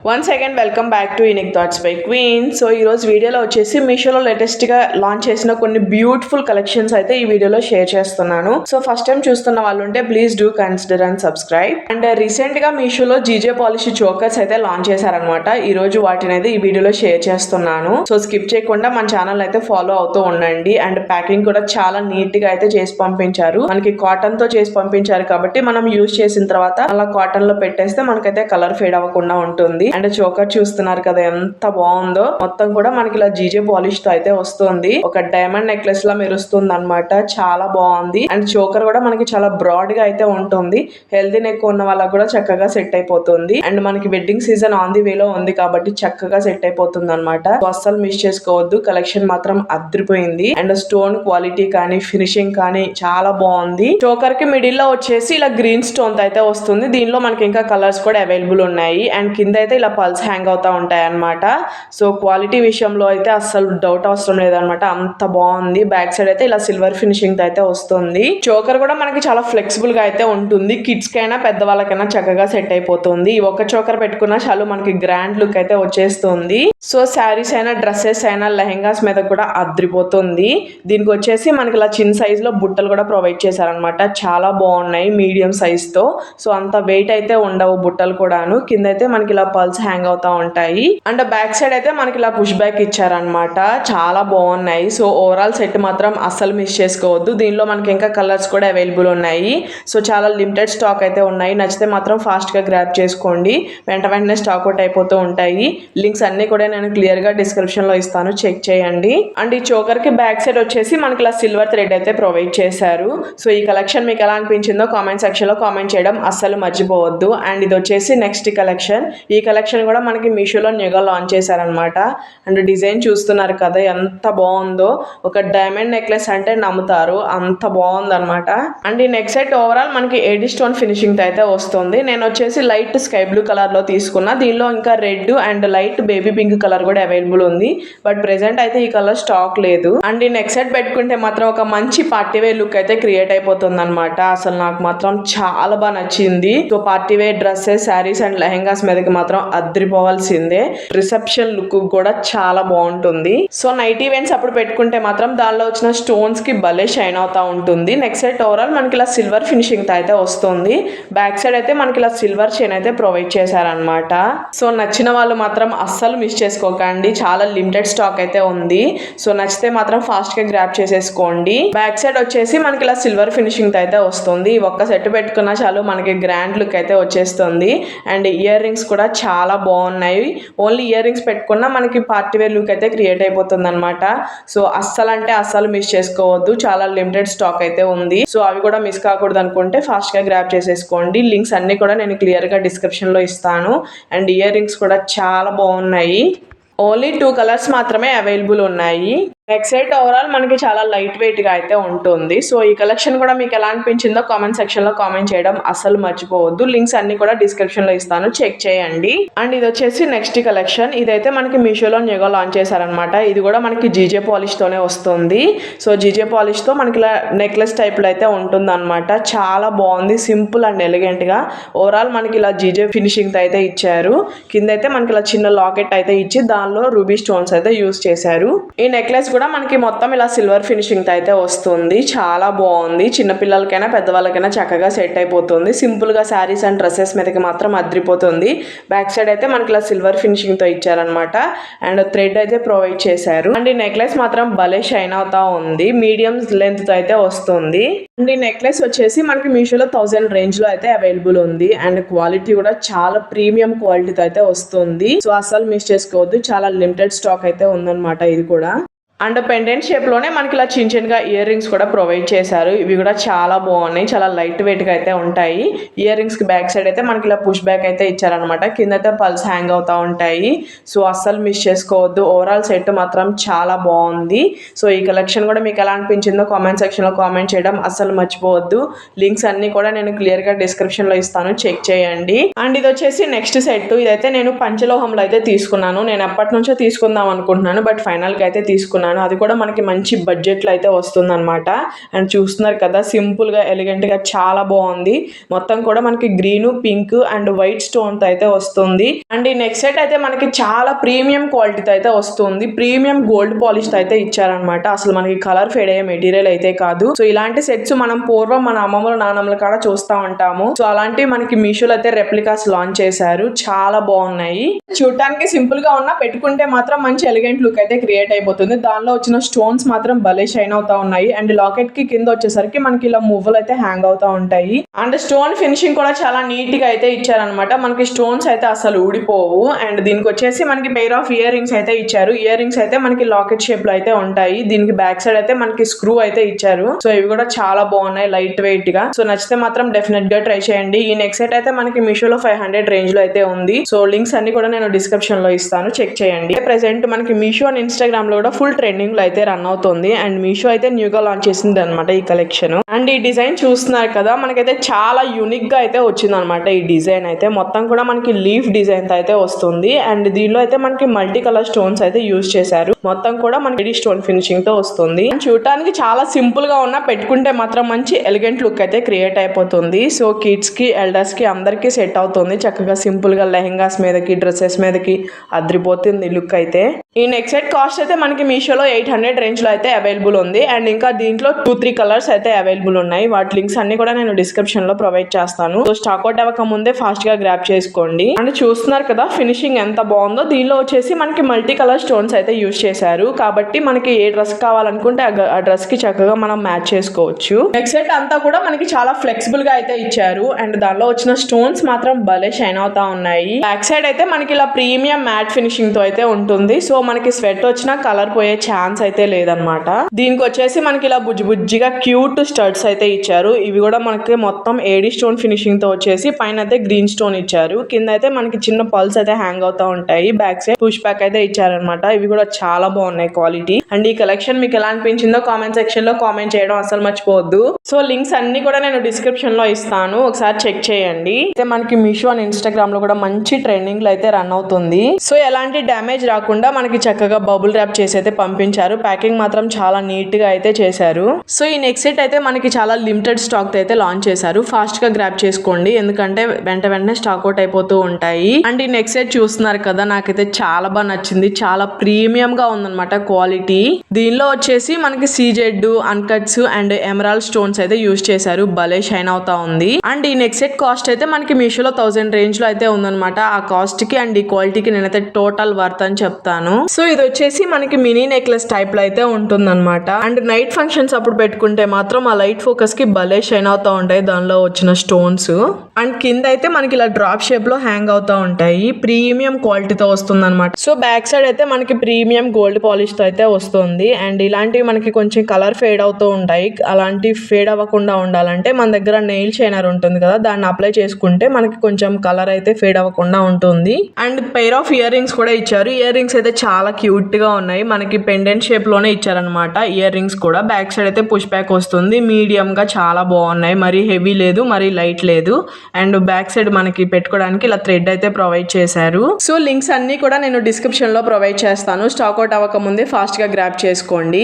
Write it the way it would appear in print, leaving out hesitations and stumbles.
Once again welcome back to unique thoughts by queen. So ఈరోజు వీడియోలో వచ్చేసి మీషోలో లేటెస్ట్గా లాంచ్ చేసిన కొన్ని బ్యూటిఫుల్ కలెక్షన్స్ అయితే ఈ వీడియోలో షేర్ చేస్తున్నాను. సో ఫస్ట్ టైం చూస్తున్న వాళ్ళు ఉంటే please do consider and subscribe. And రీసెంట్గా మీషోలో జీజే పాలిష్ చోకర్స్ అయితే లాంచ్ చేశారనమాట. ఈ రోజు వాటిని అయితే ఈ వీడియోలో షేర్ చేస్తున్నాను. సో స్కిప్ చేయకుండా మన ఛానల్ అయితే ఫాలో అవుతూ ఉండండి. అండ్ ప్యాకింగ్ కూడా చాలా నీట్ గా అయితే చేసి పంపించారు. మనకి కాటన్ తో చేసి పంపించారు కాబట్టి మనం యూజ్ చేసిన తర్వాత అలా కాటన్ లో పెట్టేస్తే మనకైతే కలర్ ఫేడ్ అవ్వకుండా ఉంటుంది. అండ్ చోకర్ చూస్తున్నారు కదా ఎంత బాగుందో. మొత్తం కూడా మనకి ఇలా జీజే పాలిష్ తో అయితే వస్తుంది. ఒక డైమండ్ నెక్లెస్ లా మెరుస్తుంది అనమాట. చాలా బాగుంది. అండ్ చోకర్ కూడా మనకి చాలా బ్రాడ్ గా అయితే ఉంటుంది. హెల్దీ నెక్ ఉన్న వాళ్ళకి కూడా చక్కగా సెట్ అయిపోతుంది. అండ్ మనకి వెడ్డింగ్ సీజన్ ఆన్ ది వేలో ఉంది కాబట్టి చక్కగా సెట్ అయిపోతుంది అనమాట. అస్సలు మిస్ చేసుకోవద్దు. కలెక్షన్ మాత్రం అదిరిపోయింది. అండ్ స్టోన్ క్వాలిటీ కానీ ఫినిషింగ్ కానీ చాలా బాగుంది. చోకర్ కి మిడిల్ లో వచ్చేసి ఇలా గ్రీన్ స్టోన్ అయితే వస్తుంది. దీనిలో మనకి ఇంకా కలర్స్ కూడా అవైలబుల్ ఉన్నాయి. అండ్ కింద అయితే ఇలా పల్స్ హ్యాంగ్ అవుతా ఉంటాయి అన్నమాట. సో క్వాలిటీ విషయంలో అయితే అస్సలు డౌట్ అవసరం లేదనమాట. అంత బాగుంది. బ్యాక్ సైడ్ అయితే ఇలా సిల్వర్ ఫినిషింగ్ తో అయితే వస్తుంది. చోకర్ కూడా మనకి చాలా ఫ్లెక్సిబుల్ గా అయితే ఉంటుంది. కిడ్స్ కైనా పెద్దవాళ్ళకైనా చక్కగా సెట్ అయిపోతుంది. ఒక చోకర్ పెట్టుకున్నా చాలు మనకి గ్రాండ్ లుక్ అయితే వచ్చేస్తుంది. సో శారీస్ అయినా డ్రెస్సెస్ అయినా లెహెంగాస్ మీద కూడా అద్రిపోతుంది. దీనికి వచ్చేసి మనకి ఇలా చిన్న సైజ్ లో బుట్టలు కూడా ప్రొవైడ్ చేశారనమాట. చాలా బాగున్నాయి మీడియం సైజ్ తో. సో అంత వెయిట్ అయితే ఉండవు బుట్టలు కూడాను. కింద అయితే మనకి ఇలా పల్స్ హ్యాంగ్ అవుతా ఉంటాయి. అండ్ బ్యాక్ సైడ్ అయితే మనకి ఇలా పుష్ బ్యాక్ ఇచ్చారనమాట. చాలా బాగున్నాయి. సో ఓవరాల్ సెట్ మాత్రం అస్సలు మిస్ చేసుకోవద్దు. దీనిలో మనకి ఇంకా కలర్స్ కూడా అవైలబుల్ ఉన్నాయి. సో చాలా లిమిటెడ్ స్టాక్ అయితే ఉన్నాయి. నచ్చితే మాత్రం ఫాస్ట్ గా గ్రాబ్ చేసుకోండి. వెంటనే స్టాక్ అవుట్ అయిపోతూ ఉంటాయి. లింక్స్ అన్ని కూడా నేను క్లియర్ గా డిస్క్రిప్షన్ లో ఇస్తాను, చెక్ చేయండి. అండ్ ఈ చోకర్ కి బ్యాక్ సైడ్ వచ్చేసి మనకి ఇలా సిల్వర్ థ్రెడ్ అయితే ప్రొవైడ్ చేశారు. సో ఈ కలెక్షన్ మీకు ఎలా అనిపించిందో కామెంట్ సెక్షన్ లో కామెంట్ చేయడం అస్సలు మర్చిపోవద్దు. అండ్ ఇది వచ్చేసి నెక్స్ట్ కలెక్షన్. ఈ కలెక్షన్ కూడా మనకి మీషోలో న్యూగా లాంచ్ చేశారనమాట. అండ్ డిజైన్ చూస్తున్నారు కదా ఎంత బాగుందో. ఒక డైమండ్ నెక్లెస్ అంటే నమ్ముతారు, అంత బాగుంది అనమాట. అండ్ ఈ నెక్ సెట్ ఓవరాల్ మనకి ఏడి స్టోన్ ఫినిషింగ్ తో అయితే వస్తుంది. నేను వచ్చేసి లైట్ స్కై బ్లూ కలర్ లో తీసుకున్నా. దీనిలో ఇంకా red and light baby pink colour కూడా అవైలబుల్ ఉంది. బట్ ప్రెసెంట్ అయితే ఈ కలర్ స్టాక్ లేదు. అండ్ ఈ నెక్ సెట్ పెట్టుకుంటే మాత్రం ఒక మంచి పార్టీ వేర్ లుక్ అయితే క్రియేట్ అయిపోతుంది అనమాట. అసలు నాకు మాత్రం చాలా బాగా నచ్చింది. So party wear dresses, saris and lehengas మీదకి మాత్రం అద్రిపోవాల్సిందే. రిసెప్షన్ లుక్ కూడా చాలా బాగుంటుంది. సో నైట్ ఈవెంట్స్ అప్పుడు పెట్టుకుంటే మాత్రం దానిలో వచ్చిన స్టోన్స్ కి భలే షైన్ అవుతా ఉంటుంది. నెక్స్ట్ సెట్ ఓవరాల్ మనకి ఇలా సిల్వర్ ఫినిషింగ్ తో అయితే వస్తుంది. బ్యాక్ సైడ్ అయితే మనకి ఇలా సిల్వర్ చైన్ అయితే ప్రొవైడ్ చేశారనమాట. సో నచ్చిన వాళ్ళు మాత్రం అస్సలు మిస్ చేసుకోకండి. చాలా లిమిటెడ్ స్టాక్ అయితే ఉంది. సో నచ్చితే మాత్రం ఫాస్ట్ గా గ్రాబ్ చేసేసుకోండి. బ్యాక్ సైడ్ వచ్చేసి మనకి ఇలా సిల్వర్ ఫినిషింగ్ తో అయితే వస్తుంది. ఒక్క సెట్ పెట్టుకున్నా చాలు మనకి గ్రాండ్ లుక్ అయితే వచ్చేస్తుంది. అండ్ ఇయర్ రింగ్స్ కూడా చాలా బాగున్నాయి. ఓన్లీ ఇయర్ రింగ్స్ పెట్టుకున్నా మనకి పార్టీ వేర్ లుక్ అయితే క్రియేట్ అయిపోతుంది అనమాట. సో అస్సలు అంటే అస్సలు మిస్ చేసుకోవద్దు. చాలా లిమిటెడ్ స్టాక్ అయితే ఉంది. సో అవి కూడా మిస్ కాకూడదు అనుకుంటే ఫాస్ట్ గా గ్రాబ్ చేసేసుకోండి. లింక్స్ అన్ని కూడా నేను క్లియర్ గా డిస్క్రిప్షన్ లో ఇస్తాను. అండ్ ఇయర్ రింగ్స్ కూడా చాలా బాగున్నాయి. ఓన్లీ 2 కలర్స్ మాత్రమే అవైలబుల్ ఉన్నాయి. నెక్ సెట్ ఓవరాల్ మనకి చాలా లైట్ వెయిట్ గా అయితే ఉంటుంది. సో ఈ కలెక్షన్ కూడా మీకు ఎలా అనిపించిందో కామెంట్ సెక్షన్ లో కామెంట్ చేయడం అస్సలు మర్చిపోవద్దు. లింక్స్ అన్ని కూడా డిస్క్రిప్షన్ లో ఇస్తాను, చెక్ చేయండి. అండ్ ఇది వచ్చేసి నెక్స్ట్ కలెక్షన్. ఇదైతే మనకి మీషోలో న్యూగా లాంచ్ చేశారనమాట. ఇది కూడా మనకి జీజే పాలిష్ తోనే వస్తుంది. సో జీజే పాలిష్ తో మనకి ఇలా నెక్లెస్ టైప్ లో అయితే ఉంటుంది అనమాట. చాలా బాగుంది. సింపుల్ అండ్ ఎలిగెంట్ గా ఓవరాల్ మనకి ఇలా జీజే ఫినిషింగ్ తో అయితే ఇచ్చారు. కింద అయితే మనకి ఇలా చిన్న లాకెట్ అయితే ఇచ్చి దానిలో రూబీ స్టోన్స్ అయితే యూజ్ చేశారు. ఈ నెక్లెస్ కూడా మనకి మొత్తం ఇలా సిల్వర్ ఫినిషింగ్ తో అయితే వస్తుంది. చాలా బాగుంది. చిన్నపిల్లలకైనా పెద్దవాళ్ళకైనా చక్కగా సెట్ అయిపోతుంది. సింపుల్ గా శారీస్ అండ్ డ్రెస్సెస్ మీదకి మాత్రం అద్రిపోతుంది. బ్యాక్ సైడ్ అయితే మనకి ఇలా సిల్వర్ ఫినిషింగ్ తో ఇచ్చారనమాట. అండ్ థ్రెడ్ అయితే ప్రొవైడ్ చేశారు. అండ్ ఈ నెక్లెస్ మాత్రం భలే షైన్ అవుతా ఉంది. మీడియం లెంత్ తో అయితే వస్తుంది. అండ్ ఈ నెక్లెస్ వచ్చేసి మనకి మీషోలో 1000 రేంజ్ లో అయితే అవైలబుల్ ఉంది. అండ్ క్వాలిటీ కూడా చాలా ప్రీమియం క్వాలిటీతో అయితే వస్తుంది. సో అసలు మిస్ చేసుకోవద్దు. చాలా లిమిటెడ్ స్టాక్ అయితే ఉందన్నమాట ఇది కూడా. అండ్ పెండెంట్ షేప్ లోనే మనకి ఇలా చిన్న చిన్నగా ఇయర్ రింగ్స్ కూడా ప్రొవైడ్ చేశారు. ఇవి కూడా చాలా బాగున్నాయి. చాలా లైట్ వెయిట్ గా అయితే ఉంటాయి. ఇయర్ రింగ్స్ కి బ్యాక్ సైడ్ అయితే మనకి ఇలా పుష్ బ్యాక్ అయితే ఇచ్చారనమాట. కింద అయితే పల్స్ హ్యాంగ్ అవుతా ఉంటాయి. సో అస్సలు మిస్ చేసుకోవద్దు. ఓవరాల్ సెట్ మాత్రం చాలా బాగుంది. సో ఈ కలెక్షన్ కూడా మీకు ఎలా అనిపించిందో కామెంట్ సెక్షన్ లో కామెంట్ చేయడం అస్సలు మర్చిపోవద్దు. లింక్స్ అన్ని కూడా నేను క్లియర్ గా డిస్క్రిప్షన్ లో ఇస్తాను, చెక్ చేయండి. అండ్ ఇది వచ్చేసి నెక్స్ట్ సెట్. ఇదైతే నేను పంచలోహంలో అయితే తీసుకున్నాను. నేను ఎప్పటి నుంచో తీసుకుందాం అనుకుంటున్నాను, బట్ ఫైనల్ గా అయితే తీసుకున్నాను. చూపిస్తున్నాను. అది కూడా మనకి మంచి బడ్జెట్లో అయితే వస్తుంది అనమాట. అండ్ చూస్తున్నారు కదా, సింపుల్గా ఎలిగెంట్గా చాలా బాగుంది. మొత్తం కూడా మనకి గ్రీన్, పింక్ అండ్ వైట్ స్టోన్తో అయితే వస్తుంది. అండ్ ఈ నెక్స్ట్ సెట్ అయితే మనకి చాలా ప్రీమియం క్వాలిటీతో అయితే వస్తుంది. ప్రీమియం గోల్డ్ పాలిష్ అయితే ఇచ్చారనమాట. అసలు మనకి కలర్ ఫేడ్ అయ్యే మెటీరియల్ అయితే కాదు. సో ఇలాంటి సెట్స్ మనం పూర్వం మన అమ్మమ్మల నాన్నమ్మల కాడ చూస్తూ ఉంటాము. సో అలాంటివి మనకి మీషోలో అయితే రెప్లికాస్ లాంచ్ చేశారు. చాలా బాగున్నాయి. చూడటానికి సింపుల్ గా ఉన్నా పెట్టుకుంటే మాత్రం మంచి ఎలిగెంట్ లుక్ అయితే క్రియేట్ అయిపోతుంది. దానిలో వచ్చిన స్టోన్స్ మాత్రం భలే షైన్ అవుతా ఉన్నాయి. అండ్ లాకెట్ కి కింద వచ్చేసరికి మనకి ఇలా మువ్వలు అయితే హ్యాంగ్ అవుతా ఉంటాయి. అండ్ స్టోన్ ఫినిషింగ్ కూడా చాలా నీట్ గా అయితే ఇచ్చారనమాట. మనకి స్టోన్స్ అయితే అసలు ఊడిపోవు. అండ్ దీనికి వచ్చేసి మనకి పెయిర్ ఆఫ్ ఇయర్ రింగ్స్ అయితే ఇచ్చారు. ఇయర్ రింగ్స్ అయితే మనకి లాకెట్ షేప్ లో అయితే ఉంటాయి. దీనికి బ్యాక్ సైడ్ అయితే మనకి స్క్రూ అయితే ఇచ్చారు. సో ఇవి కూడా చాలా బాగున్నాయి, లైట్ వెయిట్ గా. సో నచ్చితే మాత్రం డెఫినెట్ గా ట్రై చేయండి. ఈ నెక్స్ట్ సెట్ అయితే మనకి మీషోలో 500 రేంజ్ లో అయితే ఉంది. సో లింక్స్ అన్ని కూడా నేను డిస్క్రిప్షన్ లో ఇస్తాను, చెక్ చేయండి. ప్రెసెంట్ మనకి మీషో అండ్ ఇన్స్టాగ్రామ్ లో కూడా ఫుల్ ట్రెండింగ్ లో అయితే రన్ అవుతుంది. అండ్ మీషో అయితే న్యూగా లాంచ్ చేసింది అనమాట ఈ కలెక్షన్. అండ్ ఈ డిజైన్ చూస్తున్నారు కదా, మనకైతే చాలా యూనిక్ గా అయితే వచ్చింది అనమాట. ఈ డిజైన్ అయితే మొత్తం కూడా మనకి లీఫ్ డిజైన్ తో అయితే వస్తుంది. అండ్ దీనిలో అయితే మనకి మల్టీ కలర్ స్టోన్స్ అయితే యూజ్ చేశారు. మొత్తం కూడా మనకి స్టోన్ ఫినిషింగ్ తో వస్తుంది. చూడటానికి చాలా సింపుల్ గా ఉన్నా పెట్టుకుంటే మాత్రం మంచి ఎలిగెంట్ లుక్ అయితే క్రియేట్ అయిపోతుంది. సో కిడ్స్ కి, ఎల్డర్స్ కి అందరికి సెట్ అవుతుంది. చక్కగా సింపుల్ గా లెహెంగాస్ మీదకి, డ్రెస్సెస్ మీదకి అద్రిపోతుంది లుక్ అయితే. ఈ నెక్స్ట్ సెట్ కాస్ట్ అయితే మనకి మీషోలో 800 రేంజ్ లో అయితే అవైలబుల్ ఉంది. అండ్ ఇంకా దీంట్లో 2-3 కలర్స్ అయితే అవైలబుల్ ఉన్నాయి. వాటి లింక్స్ అన్ని కూడా నేను డిస్క్రిప్షన్ లో ప్రొవైడ్ చేస్తాను. సో స్టాక్ అవుట్ అవ్వక ముందే ఫాస్ట్ గా గ్రాప్ చేసుకోండి. అండ్ చూస్తున్నారు కదా ఫినిషింగ్ ఎంత బాగుందో. దీనిలో వచ్చేసి మనకి మల్టీ కలర్ స్టోన్స్ అయితే యూజ్ చేశారు. కాబట్టి మనకి ఏ డ్రెస్ కావాలనుకుంటే ఆ డ్రెస్ కి చక్కగా మనం మ్యాచ్ చేసుకోవచ్చు. నెక్స్ట్ సెట్ అంతా కూడా మనకి చాలా ఫ్లెక్సిబుల్ గా అయితే ఇచ్చారు. అండ్ దానిలో వచ్చిన స్టోన్స్ మాత్రం భలే షైన్ అవుతా ఉన్నాయి. బ్యాక్ సైడ్ అయితే మనకి ఇలా ప్రీమియం మ్యాట్ ఫినిషింగ్ తో అయితే ఉంటుంది. సో మనకి స్వెట్ వచ్చినా కలర్ పోయే ఛాన్స్ అయితే లేదనమాట. దీనికి వచ్చేసి మనకి ఇలా బుజ్జిగా క్యూట్ స్టడ్స్ అయితే ఇచ్చారు. ఇవి కూడా మనకి మొత్తం ఏడి స్టోన్ ఫినిషింగ్ తో వచ్చేసి పైన అయితే గ్రీన్ స్టోన్ ఇచ్చారు. కింద అయితే మనకి చిన్న పల్స్ అయితే హ్యాంగ్ అవుతా ఉంటాయి. బ్యాక్ సైడ్ పుష్ బ్యాక్ అయితే ఇచ్చారనమాట. ఇవి కూడా చాలా బాగున్నాయి క్వాలిటీ. అండ్ ఈ కలెక్షన్ మీకు ఎలా అనిపించిందో కామెంట్ సెక్షన్ లో కామెంట్ చేయడం అసలు మర్చిపోవద్దు. సో లింక్స్ అన్ని కూడా నేను డిస్క్రిప్షన్ లో ఇస్తాను, ఒకసారి చెక్ చేయండి. అయితే మనకి మీషో అండ్ ఇన్స్టాగ్రామ్ లో కూడా మంచి ట్రెండింగ్ లో అయితే రన్ అవుతుంది. సో ఎలాంటి డ్యామేజ్ రాకుండా మనకి చక్కగా బబుల్ ర్యాప్ చేసి అయితే పంపించారు. ప్యాకింగ్ మాత్రం చాలా నీట్ గా అయితే చేశారు. సో ఈ నెక్స్ట్ సెట్ అయితే మనకి చాలా లిమిటెడ్ స్టాక్ అయితే లాంచ్ చేశారు. ఫాస్ట్ గా గ్రాప్ చేసుకోండి, ఎందుకంటే వెంటనే స్టాక్ అవుట్ అయిపోతూ ఉంటాయి. అండ్ ఈ నెక్స్ట్ సెట్ చూస్తున్నారు కదా, నాకైతే చాలా బాగా నచ్చింది. చాలా ప్రీమియం గా ఉందన్నమాట క్వాలిటీ. దీనిలో వచ్చేసి మనకి సీజెడ్, అన్కట్స్ అండ్ ఎమరాల్డ్ స్టోన్స్ అయితే యూజ్ చేశారు. భలే షైన్ అవుతా ఉంది. అండ్ ఈ నెక్స్ట్ సెట్ కాస్ట్ అయితే మనకి మీషోలో 1000 రేంజ్ లో అయితే ఉందన్నమాట. ఆ కాస్ట్ కి అండ్ ఈ క్వాలిటీకి నేనైతే టోటల్ వర్త్ అని చెప్తాను. సో ఇది వచ్చేసి మనకి మినీ నెక్లెస్ టైప్ లో అయితే ఉంటుందన్నమాట. అండ్ నైట్ ఫంక్షన్స్ అప్పుడు పెట్టుకుంటే మాత్రం ఆ లైట్ ఫోకస్ కి భలే షైన్ అవుతా ఉంటాయి దానిలో వచ్చిన స్టోన్స్. అండ్ కింద అయితే మనకి ఇలా డ్రాప్ షేప్ లో హ్యాంగ్ అవుతా ఉంటాయి. ప్రీమియం క్వాలిటీతో వస్తుంది అనమాట. సో బ్యాక్ సైడ్ అయితే మనకి ప్రీమియం గోల్డ్ పాలిష్ తో అయితే వస్తుంది. అండ్ ఇలాంటివి మనకి కొంచెం కలర్ ఫేడ్ అవుతూ ఉంటాయి. అలాంటి ఫేడ్ అవ్వకుండా ఉండాలంటే మన దగ్గర నెయిల్ షైనర్ ఉంటుంది కదా, దాన్ని అప్లై చేసుకుంటే మనకి కొంచెం కలర్ అయితే ఫేడ్ అవ్వకుండా ఉంటుంది. And pair of ear rings కూడా ఇచ్చారు. ఇయర్ రింగ్స్ అయితే చాలా క్యూట్ గా ఉన్నాయి. మనకి పెండెంట్ షేప్ లోనే ఇచ్చారనమాట ఇయర్ రింగ్స్ కూడా. బ్యాక్ సైడ్ అయితే పుష్ బ్యాక్ వస్తుంది. మీడియం గా చాలా బాగున్నాయి. మరీ హెవీ లేదు, మరీ లైట్ లేదు. అండ్ బ్యాక్ సైడ్ మనకి పెట్టుకోవడానికి ఇలా థ్రెడ్ అయితే ప్రొవైడ్ చేశారు. సో లింక్స్ అన్ని కూడా నేను డిస్క్రిప్షన్ లో ప్రొవైడ్ చేస్తాను. స్టాక్ అవుట్ అవ్వక ముందే ఫాస్ట్ గా గ్రాప్ చేసుకోండి.